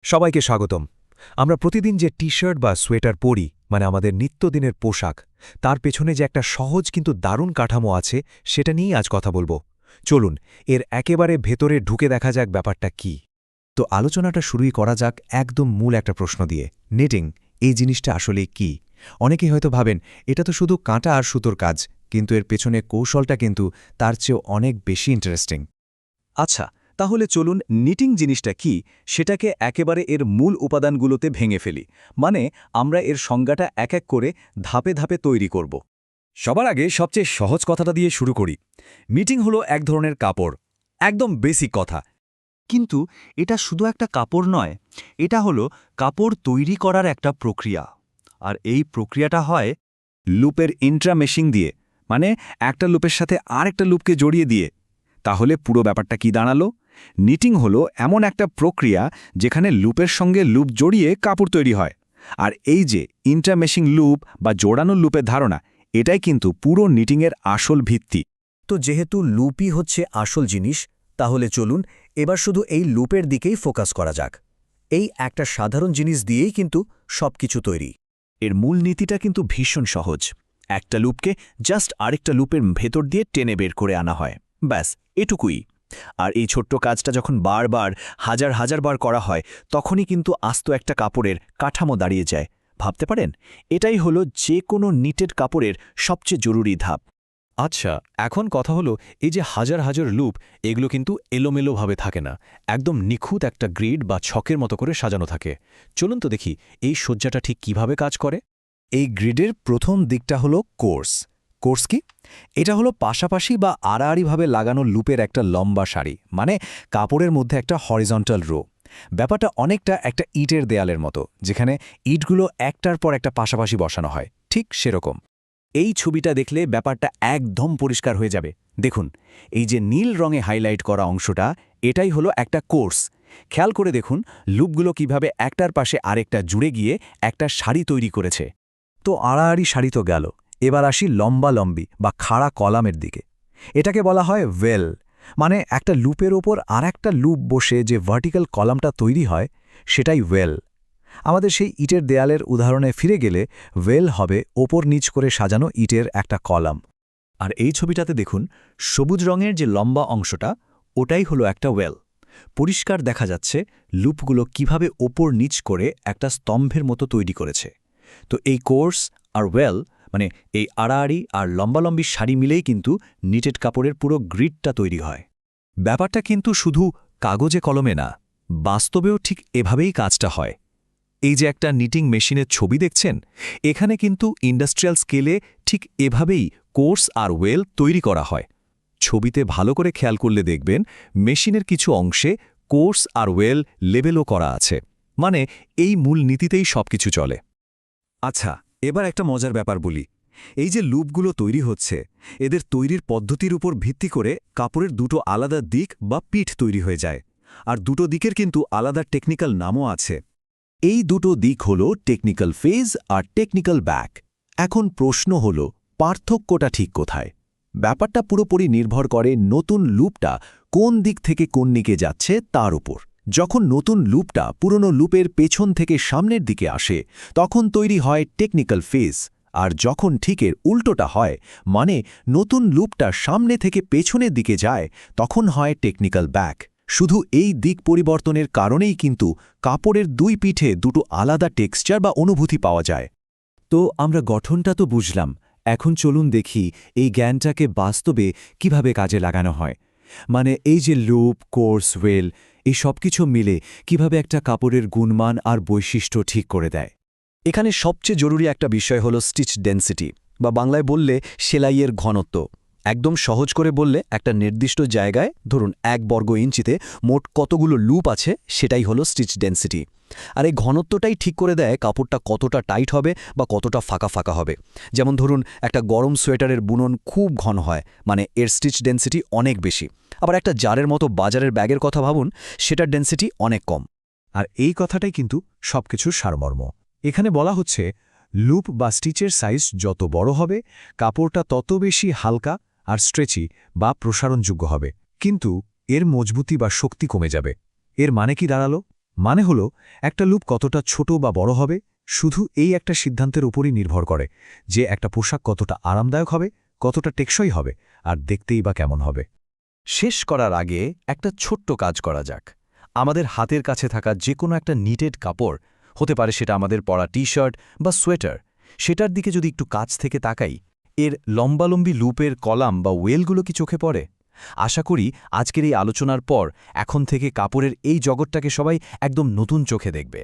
সবাইকে স্বাগতম। আমরা প্রতিদিন যে টি-শার্ট বা সোয়েটার পরি মানে আমাদের নিত্যদিনের পোশাক, তার পেছনে যে একটা সহজ কিন্তু দারুণ কাঠামো আছে সেটা নিয়েই আজ কথা বলবো। চলুন এর একেবারে ভেতরে ঢুকে দেখা যাক ব্যাপারটা কি। তো আলোচনাটা শুরুই করা যাক একদম মূল একটা প্রশ্ন দিয়ে। নেটিং এই জিনিসটা আসলে কি? অনেকেই হয়তো ভাবেন এটা তো শুধু কাঁটা আর সুতোর কাজ, কিন্তু এর পেছনে কৌশলটা কিন্তু তার চেয়েও অনেক বেশি ইন্টারেস্টিং। আচ্ছা, তাহলে চলুন নিটিং জিনিসটা কি সেটাকে একেবারে এর মূল উপাদানগুলোতে ভেঙে ফেলি। মানে আমরা এর সংজ্ঞাটা এক এক করে ধাপে ধাপে তৈরি করব। সবার আগে সবচেয়ে সহজ কথাটা দিয়ে শুরু করি। মিটিং হলো এক ধরনের কাপড়, একদম বেসিক কথা। কিন্তু এটা শুধু একটা কাপড় নয়, এটা হলো কাপড় তৈরি করার একটা প্রক্রিয়া। আর এই প্রক্রিয়াটা হয় লুপের ইন্ট্রামেশিং দিয়ে, মানে একটা লুপের সাথে আরেকটা লুপকে জড়িয়ে দিয়ে। তাহলে পুরো ব্যাপারটা কি দাঁড়ালো? নিটিং হলো এমন একটা প্রক্রিয়া যেখানে লুপের সঙ্গে লুপ জড়িয়ে কাপড় তৈরি হয়। আর এই যে ইন্টারমেশিং লুপ বা জোড়ানো লুপের ধারণা, এটাই কিন্তু পুরো নিটিংয়ের আসল ভিত্তি। তো যেহেতু লুপই হচ্ছে আসল জিনিস, তাহলে চলুন এবার শুধু এই লুপের দিকেই ফোকাস করা যাক। এই একটা সাধারণ জিনিস দিয়েই কিন্তু সবকিছু তৈরি। এর মূল নীতিটা কিন্তু ভীষণ সহজ। একটা লুপকে জাস্ট আরেকটা লুপের ভেতর দিয়ে টেনে বের করে আনা হয়, ব্যাস এটুকুই। আর এই ছোট্ট কাজটা যখন বারবার হাজার হাজার বার করা হয়, তখনই কিন্তু আস্ত একটা কাপড়ের কাঠামো দাঁড়িয়ে যায়। ভাবতে পারেন, এটাই হলো যে কোনো নিটেড কাপড়ের সবচেয়ে জরুরি ধাপ। আচ্ছা, এখন কথা হলো এই যে হাজার হাজার লুপ, এগুলো কিন্তু এলোমেলোভাবে থাকে না, একদম নিখুঁত একটা গ্রিড বা ছকের মতো করে সাজানো থাকে। চলুন তো দেখি এই সজ্জাটা ঠিক কিভাবে কাজ করে। এই গ্রিডের প্রথম দিকটা হলো কোর্স। কোর্স কি? এটা হলো পাশাপাশি বা আড়াআড়িভাবে লাগানো লুপের একটা লম্বা সারি, মানে কাপড়ের মধ্যে একটা হরিজন্টাল রো। ব্যাপারটা অনেকটা একটা ইটের দেয়ালের মতো, যেখানে ইটগুলো একটার পর একটা পাশাপাশি বসানো হয়, ঠিক সেরকম। এই ছবিটা দেখলে ব্যাপারটা একদম পরিষ্কার হয়ে যাবে। দেখুন, এই যে নীল রঙে হাইলাইট করা অংশটা, এটাই হলো একটা কোর্স। খেয়াল করে দেখুন লুপগুলো কিভাবে একটার পাশে আরেকটা জুড়ে গিয়ে একটা সারি তৈরি করেছে। তো আড়াআড়ি সারি তো গেল, এবার আসি লম্বালম্বি বা খাড়া কলামের দিকে। এটাকে বলা হয় ওয়েল। মানে একটা লুপের ওপর আর একটা লুপ বসে যে ভার্টিক্যাল কলামটা তৈরি হয়, সেটাই ওয়েল। আমাদের সেই ইটের দেয়ালের উদাহরণে ফিরে গেলে ওয়েল হবে ওপর নিচ করে সাজানো ইটের একটা কলাম। আর এই ছবিটাতে দেখুন সবুজ রঙের যে লম্বা অংশটা, ওটাই হলো একটা ওয়েল। পরিষ্কার দেখা যাচ্ছে লুপগুলো কিভাবে ওপর নিচ করে একটা স্তম্ভের মতো তৈরি করেছে। তো এই কোর্স আর ওয়েল, মানে এই আড়াআড়ি আর লম্বালম্বি সারি মিলেই কিন্তু নিটেড কাপড়ের পুরো গ্রিডটা তৈরি হয়। ব্যাপারটা কিন্তু শুধু কাগজে কলমে না, বাস্তবেও ঠিক এভাবেই কাজটা হয়। এই যে একটা নিটিং মেশিনের ছবি দেখছেন, এখানে কিন্তু ইন্ডাস্ট্রিয়াল স্কেলে ঠিক এভাবেই কোর্স আর ওয়েল তৈরি করা হয়। ছবিতে ভালো করে খেয়াল করলে দেখবেন মেশিনের কিছু অংশে কোর্স আর ওয়েল লেবেলও করা আছে, মানে এই মূল নীতিতেই সবকিছু চলে। আচ্ছা, এবার একটা মজার ব্যাপার বলি। এই যে লুপগুলো তৈরি হচ্ছে, এদের তৈরির পদ্ধতির উপর ভিত্তি করে কাপড়ের দুটো আলাদা দিক বা পিঠ তৈরি হয়ে যায়। আর দুটো দিকের কিন্তু আলাদা টেকনিক্যাল নামও আছে। এই দুটো দিক হলো টেকনিক্যাল ফেজ আর টেকনিক্যাল ব্যাক। এখন প্রশ্ন হলো, পার্থক্যটা ঠিক কোথায়? ব্যাপারটা পুরোপুরি নির্ভর করে নতুন লুপটা কোন দিক থেকে কোন দিকে যাচ্ছে তার উপর। যখন নতুন লুপটা পুরনো লুপের পেছন থেকে সামনের দিকে আসে, তখন তৈরি হয় টেকনিক্যাল ফেজ। আর যখন ঠিকের উল্টোটা হয়, মানে নতুন লুপটা সামনে থেকে পেছনের দিকে যায়, তখন হয় টেকনিক্যাল ব্যাক। শুধু এই দিক পরিবর্তনের কারণেই কিন্তু কাপড়ের দুই পিঠে দুটো আলাদা টেক্সচার বা অনুভূতি পাওয়া যায়। তো আমরা গঠনটা তো বুঝলাম, এখন চলুন দেখি এই জ্ঞানটাকে বাস্তবে কিভাবে কাজে লাগানো হয়। মানে এই যে লুপ, কোর্স, ওয়েল, এই সব কিছু মিলে কিভাবে একটা কাপড়ের গুণমান আর বৈশিষ্ট্য ঠিক করে দেয়। এখানে সবচেয়ে জরুরি একটা বিষয় হলো স্টিচ ডেন্সিটি, বা বাংলায় বললে সেলাইয়ের ঘনত্ব। একদম সহজ করে বললে একটা নির্দিষ্ট জায়গায়, ধরুন 1 বর্গ ইঞ্চিতে মোট কতগুলো লুপ আছে, সেটাই হলো স্টিচ ডেন্সিটি। আর এই ঘনত্বটাই ঠিক করে দেয় কাপড়টা কতটা টাইট হবে বা কতটা ফাঁকা ফাঁকা হবে। যেমন ধরুন একটা গরম সোয়েটারের বুনন খুব ঘন হয়, মানে এর স্টিচ ডেন্সিটি অনেক বেশি। আবার একটা জারের মতো বাজারের ব্যাগের কথা ভাবুন, সেটার ডেন্সিটি অনেক কম। আর এই কথাটাই কিন্তু সবকিছুর সারমর্ম। এখানে বলা হচ্ছে লুপ বা স্টিচের সাইজ যত বড় হবে, কাপড়টা তত বেশি হালকা আর স্ট্রেচি বা প্রসারণযোগ্য হবে, কিন্তু এর মজবুতি বা শক্তি কমে যাবে। এর মানে কি দাঁড়ালো? মানে হলো একটা লুপ কতটা ছোট বা বড় হবে শুধু এই একটা সিদ্ধান্তের উপরই নির্ভর করে যে একটা পোশাক কতটা আরামদায়ক হবে, কতটা টেকসই হবে আর দেখতেই বা কেমন হবে। শেষ করার আগে একটা ছোট্ট কাজ করা যাক। আমাদের হাতের কাছে থাকা যে কোনো একটা নিটেড কাপড়, হতে পারে সেটা আমাদের পরা টি-শার্ট বা সোয়েটার, সেটার দিকে যদি একটু কাছ থেকে তাকাই, এর লম্বালম্বি লুপের কলাম বা ওয়েলগুলো কি চোখে পড়ে? আশা করি আজকের এই আলোচনার পর এখন থেকে কাপড়ের এই জগৎটাকে সবাই একদম নতুন চোখে দেখবে।